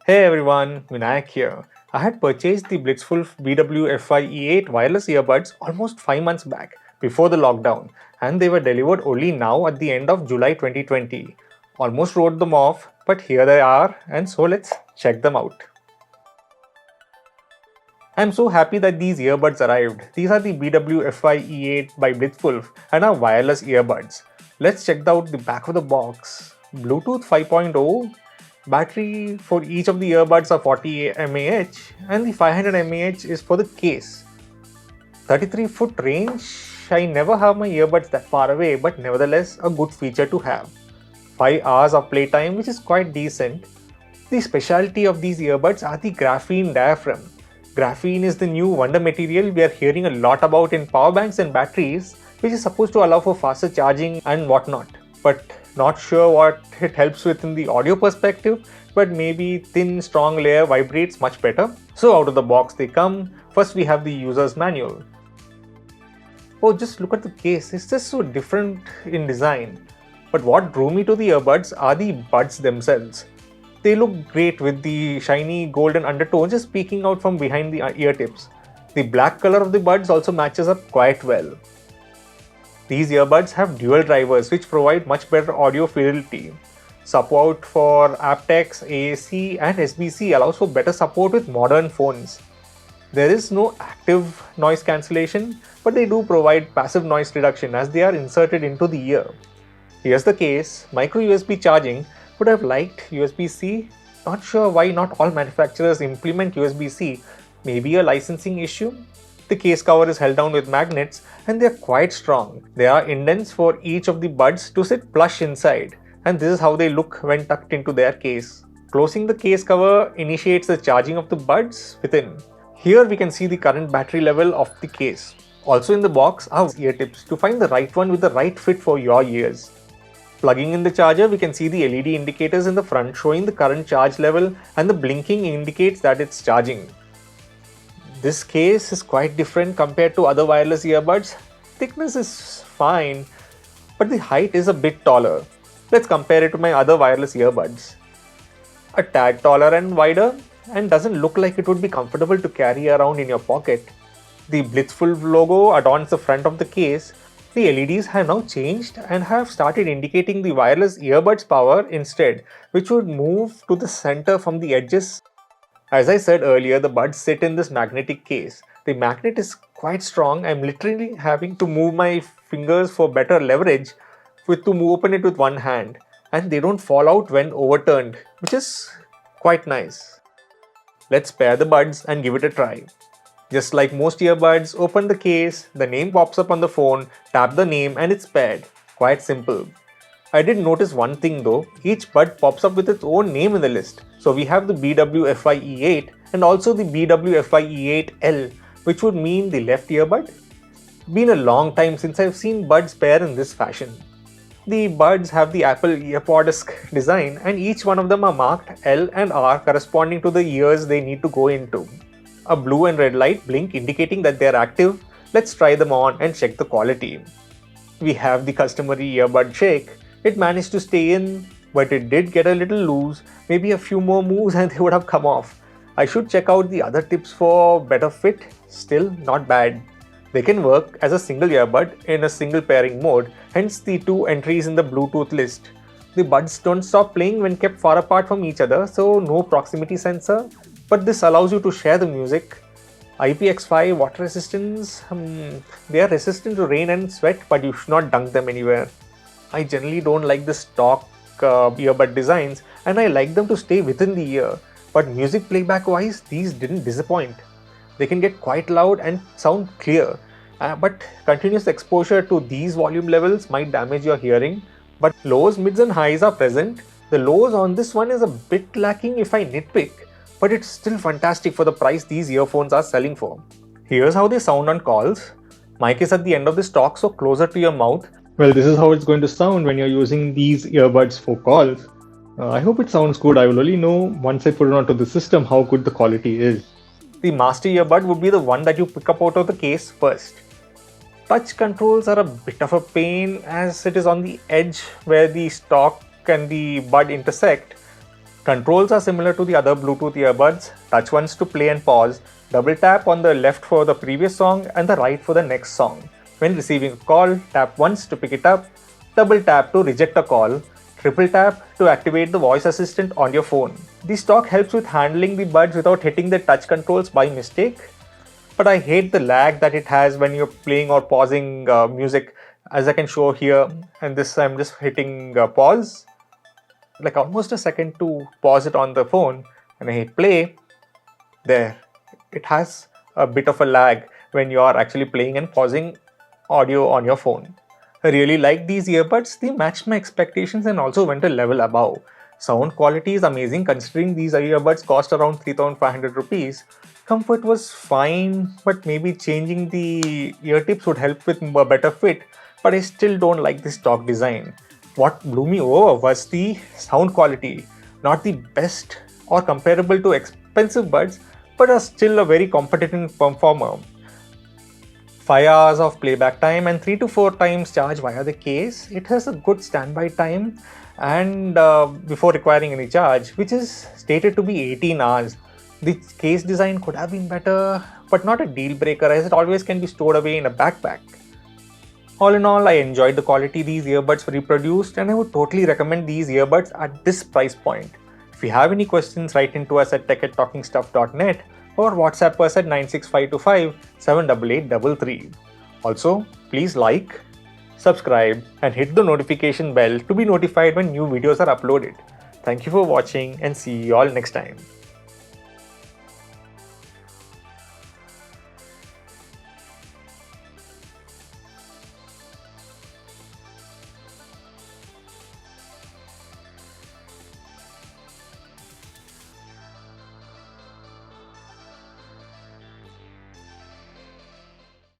Hey everyone, Vinayak here. I had purchased the Blitzwolf BWFI E8 wireless earbuds almost 5 months back, before the lockdown, and they were delivered only now at the end of July 2020. Almost wrote them off, but here they are, and so let's check them out. I'm so happy that these earbuds arrived. These are the BWFI E8 by Blitzwolf and are wireless earbuds. Let's check out the back of the box. Bluetooth 5.0. Battery for each of the earbuds are 40 mAh and the 500 mAh is for the case. 33-foot range. I never have my earbuds that far away, but nevertheless a good feature to have. 5 hours of playtime, which is quite decent. The specialty of these earbuds are the graphene diaphragm. Graphene is the new wonder material we are hearing a lot about in power banks and batteries, which is supposed to allow for faster charging and whatnot. But not sure what it helps with in the audio perspective, but maybe thin strong layer vibrates much better. So out of the box they come. First we have the user's manual. Oh, just look at the case, it's just so different in design. But what drew me to the earbuds are the buds themselves. They look great with the shiny golden undertones just peeking out from behind the ear tips. The black color of the buds also matches up quite well. These earbuds have dual drivers which provide much better audio fidelity. Support for aptX, AAC and SBC allows for better support with modern phones. There is no active noise cancellation, but they do provide passive noise reduction as they are inserted into the ear. Here's the case. Micro USB charging. Would have liked USB-C. Not sure why not all manufacturers implement USB-C. Maybe a licensing issue? The case cover is held down with magnets and they are quite strong. There are indents for each of the buds to sit flush inside, and this is how they look when tucked into their case. Closing the case cover initiates the charging of the buds within. Here we can see the current battery level of the case. Also in the box are ear tips to find the right one with the right fit for your ears. Plugging in the charger, we can see the LED indicators in the front showing the current charge level, and the blinking indicates that it's charging. This case is quite different compared to other wireless earbuds. Thickness is fine, but the height is a bit taller. Let's compare it to my other wireless earbuds. A tad taller and wider, and doesn't look like it would be comfortable to carry around in your pocket. The Blitzwolf logo adorns the front of the case. The LEDs have now changed and have started indicating the wireless earbuds power instead, which would move to the center from the edges. As I said earlier, the buds sit in this magnetic case. The magnet is quite strong. I'm literally having to move my fingers for better leverage to open it with one hand, and they don't fall out when overturned, which is quite nice. Let's pair the buds and give it a try. Just like most earbuds, open the case, the name pops up on the phone, tap the name and it's paired. Quite simple. I did notice one thing though, each bud pops up with its own name in the list. So we have the BWFI E8 and also the BWFI E8L, which would mean the left earbud. Been a long time since I've seen buds pair in this fashion. The buds have the Apple EarPod-esque design and each one of them are marked L and R corresponding to the ears they need to go into. A blue and red light blink indicating that they are active. Let's try them on and check the quality. We have the customary earbud shake. It managed to stay in, but it did get a little loose. Maybe a few more moves and they would have come off. I should check out the other tips for better fit. Still not bad. They can work as a single earbud in a single pairing mode, hence the 2 entries in the Bluetooth list. The buds don't stop playing when kept far apart from each other, so no proximity sensor. But this allows you to share the music. IPX5 water resistance, they are resistant to rain and sweat, but you should not dunk them anywhere. I generally don't like the stock earbud designs and I like them to stay within the ear. But music playback wise, these didn't disappoint. They can get quite loud and sound clear. But continuous exposure to these volume levels might damage your hearing. But lows, mids and highs are present. The lows on this one is a bit lacking if I nitpick, but it's still fantastic for the price these earphones are selling for. Here's how they sound on calls. Mic is at the end of this talk, so closer to your mouth. Well, this is how it's going to sound when you're using these earbuds for calls. I hope it sounds good. I will only know once I put it onto the system how good the quality is. The master earbud would be the one that you pick up out of the case first. Touch controls are a bit of a pain as it is on the edge where the stock and the bud intersect. Controls are similar to the other Bluetooth earbuds. Touch once to play and pause, double tap on the left for the previous song and the right for the next song. When receiving a call, tap once to pick it up, double tap to reject a call, triple tap to activate the voice assistant on your phone. This talk helps with handling the buds without hitting the touch controls by mistake. But I hate the lag that it has when you're playing or pausing music, as I can show here. And this I'm just hitting pause, like almost a second to pause it on the phone, and I hit play. There, it has a bit of a lag when you are actually playing and pausing audio on your phone. I really like these earbuds. They matched my expectations and also went a level above. Sound quality is amazing considering these earbuds cost around 3,500 rupees. Comfort was fine, but maybe changing the ear tips would help with a better fit, but I still don't like this stock design. What blew me over was the sound quality. Not the best or comparable to expensive buds, but are still a very competitive performer. 5 hours of playback time and 3 to 4 times charge via the case. It has a good standby time and before requiring any charge, which is stated to be 18 hours. The case design could have been better, but not a deal breaker as it always can be stored away in a backpack. All in all, I enjoyed the quality these earbuds reproduced and I would totally recommend these earbuds at this price point. If you have any questions, write into us at tech@talkingstuff.net or WhatsApp us at 96525 78833. Also, please like, subscribe and hit the notification bell to be notified when new videos are uploaded. Thank you for watching and see you all next time.